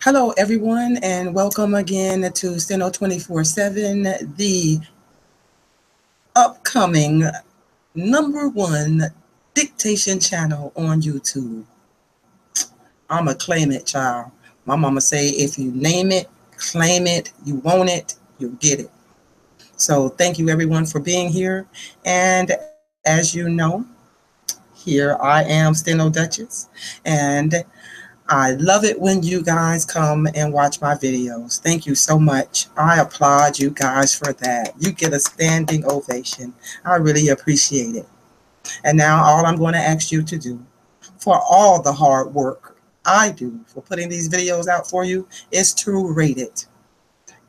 Hello, everyone, and welcome again to STENO 24/7, the upcoming #1 dictation channel on YouTube. I'ma claim it, child. My mama say if you name it, claim it, you want it, you'll get it. So thank you, everyone, for being here. And as you know, here I am, Steno Duchess, and I love it when you guys come and watch my videos. Thank you so much. I applaud you guys for that. You get a standing ovation. I really appreciate it. And now all I'm going to ask you to do for all the hard work I do for putting these videos out for you is to rate it,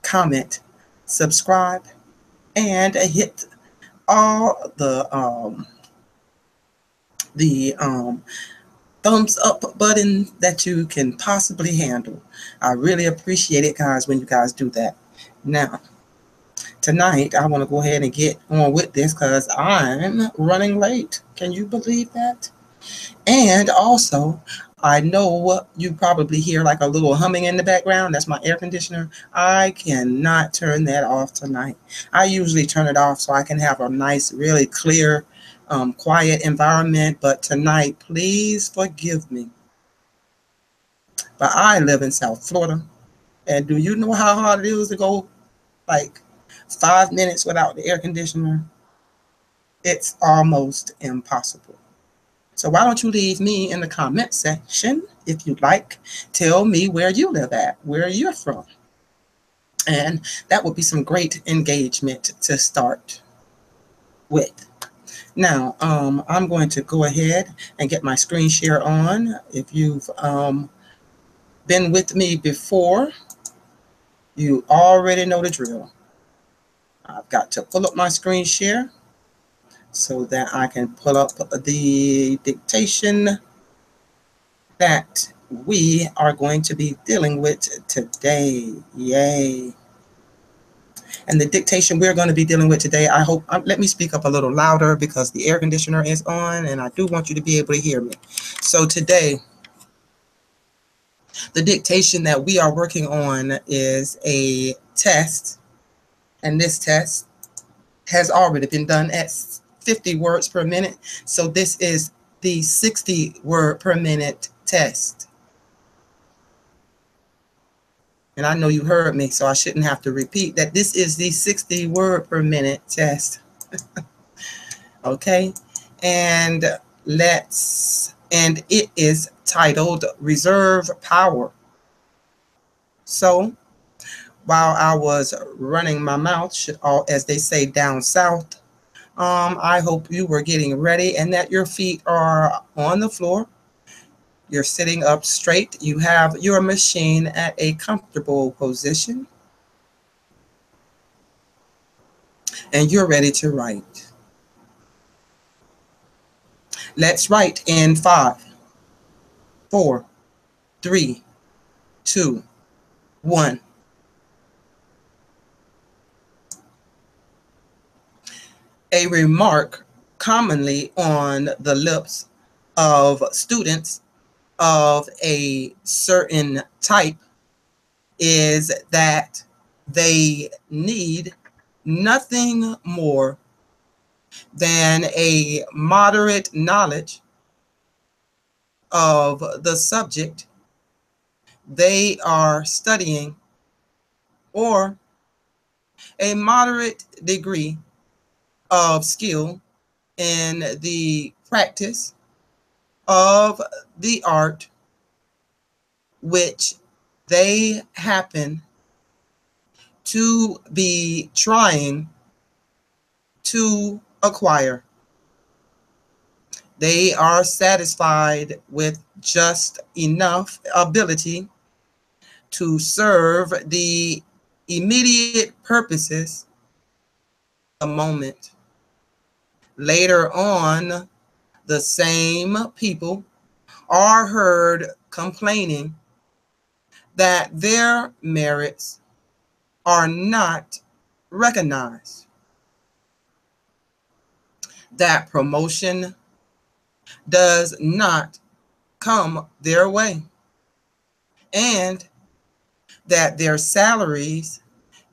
comment, subscribe, and hit all the thumbs up button that you can possibly handle. I really appreciate it, guys, when you guys do that. Now, tonight, I want to go ahead and get on with this because I'm running late. Can you believe that? And also, I know you probably hear like a little humming in the background. That's my air conditioner. I cannot turn that off tonight. I usually turn it off so I can have a nice, really clear, quiet environment. But tonight, please forgive me. But I live in South Florida. And do you know how hard it is to go like 5 minutes without the air conditioner? It's almost impossible. So why don't you leave me in the comment section if you'd like. Tell me where you live at, where you're from. And that would be some great engagement to start with. Now, I'm going to go ahead and get my screen share on. If you've been with me before, you already know the drill. I've got to pull up my screen share so that I can pull up the dictation that we are going to be dealing with today. Yay. And the dictation we're going to be dealing with today, I hope, let me speak up a little louder because the air conditioner is on and I do want you to be able to hear me. So today, the dictation that we are working on is a test, and this test has already been done at 50 words per minute. So this is the 60 word per minute test. And I know you heard me, so I shouldn't have to repeat that this is the 60 word per minute test. Okay, and it is titled Reserve Power. So while I was running my mouth, as they say down south, I hope you were getting ready and that your feet are on the floor. You're sitting up straight. You have your machine at a comfortable position. And you're ready to write. Let's write in 5, 4, 3, 2, 1. A remark commonly on the lips of students of a certain type is that they need nothing more than a moderate knowledge of the subject they are studying or a moderate degree of skill in the practice of the art which they happen to be trying to acquire. They are satisfied with just enough ability to serve the immediate purposes of the moment. Later on, the same people are heard complaining that their merits are not recognized, that promotion does not come their way, and that their salaries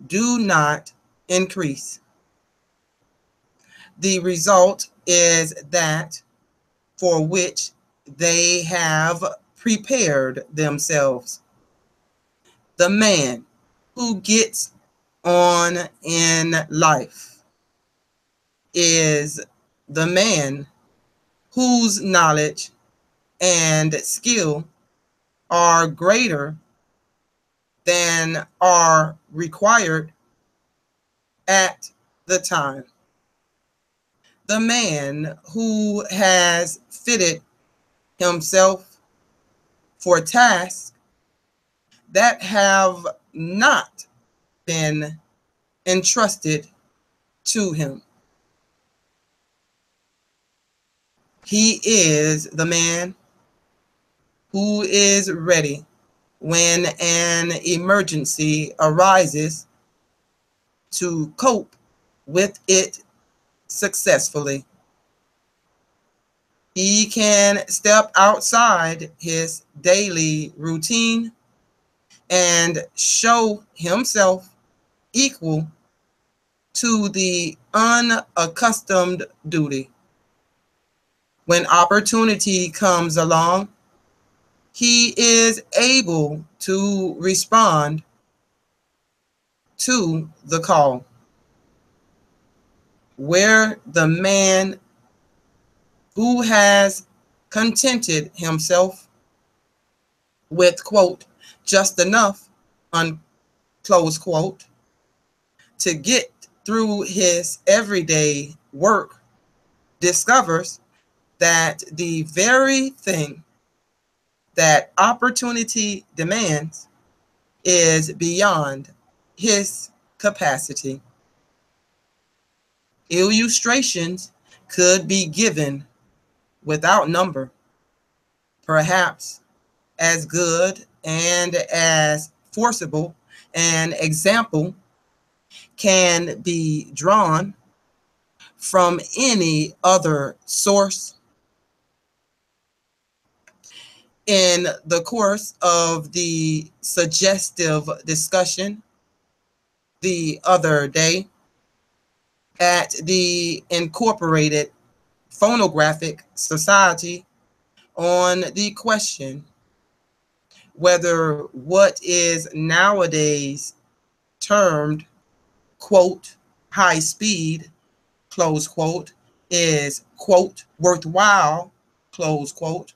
do not increase. The result is that for which they have prepared themselves. The man who gets on in life is the man whose knowledge and skill are greater than are required at the time. The man who has fitted himself for tasks that have not been entrusted to him. He is the man who is ready when an emergency arises to cope with it successfully. He can step outside his daily routine and show himself equal to the unaccustomed duty. When opportunity comes along, he is able to respond to the call. Where the man who has contented himself with, quote, just enough, close quote, to get through his everyday work, discovers that the very thing that opportunity demands is beyond his capacity. Illustrations could be given without number, perhaps as good and as forcible an example can be drawn from any other source. In the course of the suggestive discussion the other day at the Incorporated Phonographic Society on the question whether what is nowadays termed, quote, high speed, close quote, is, quote, worthwhile, close quote,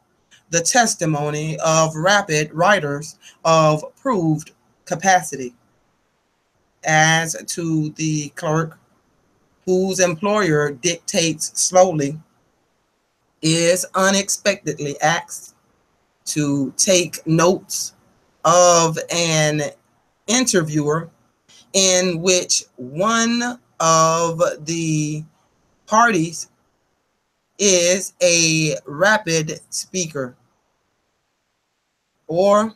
the testimony of rapid writers of proved capacity. As to the clerk whose employer dictates slowly, is unexpectedly asked to take notes of an interviewer in which one of the parties is a rapid speaker, or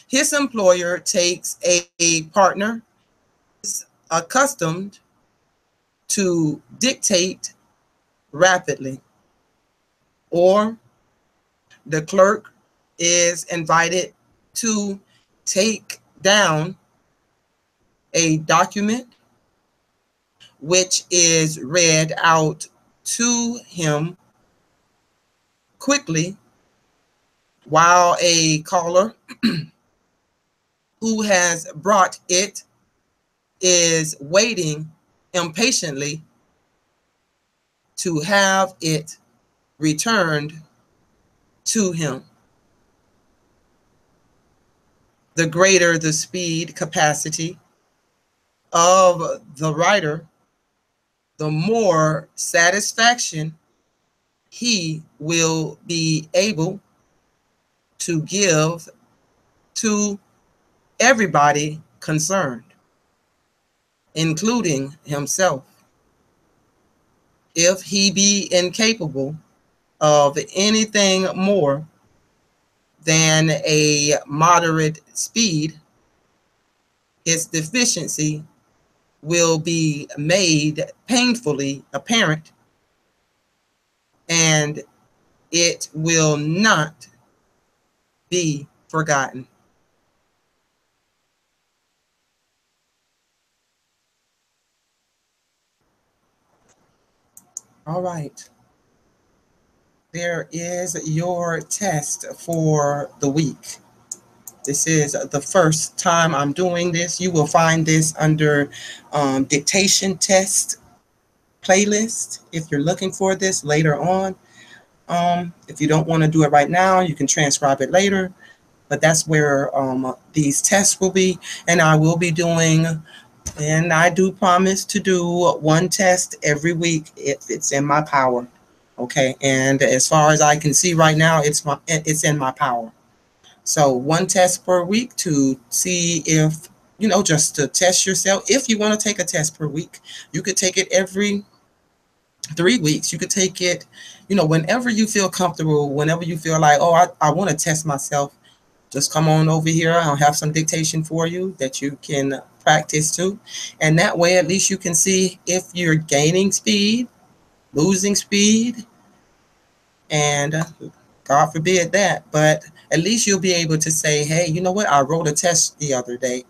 his employer takes a partner accustomed to dictate rapidly, or the clerk is invited to take down a document which is read out to him quickly while a caller who has brought it is waiting impatiently to have it returned to him. The greater the speed capacity of the writer, the more satisfaction he will be able to give to everybody concerned, including himself. If he be incapable of anything more than a moderate speed, his deficiency will be made painfully apparent, and it will not be forgotten. All right. There is your test for the week. This is the first time I'm doing this. You will find this under dictation test playlist if you're looking for this later on. If you don't want to do it right now, you can transcribe it later. But that's where these tests will be. And I will be doing, and I do promise to do one test every week if it's in my power. Okay, and as far as I can see right now, it's in my power. So one test per week to see if, just to test yourself. If you want to take a test per week, you could take it every 3 weeks. You could take it, whenever you feel comfortable, whenever you feel like, oh, I want to test myself, just come on over here. I'll have some dictation for you that you can practice too. And that way, at least you can see if you're gaining speed, losing speed, and God forbid that. But at least you'll be able to say, hey, you know what? I wrote a test the other day,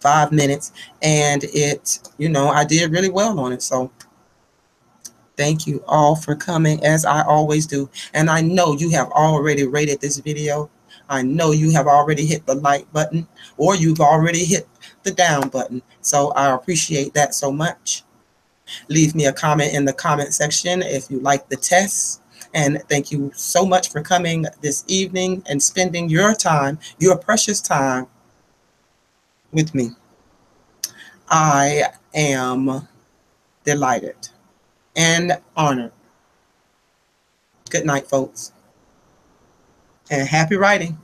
5 minutes, and I did really well on it. So thank you all for coming, as I always do. And I know you have already rated this video. I know you have already hit the like button, or you've already hit the down button. So I appreciate that so much. Leave me a comment in the comment section if you like the test. And thank you so much for coming this evening and spending your time, your precious time, with me. I am delighted and honored. Good night, folks, and happy writing.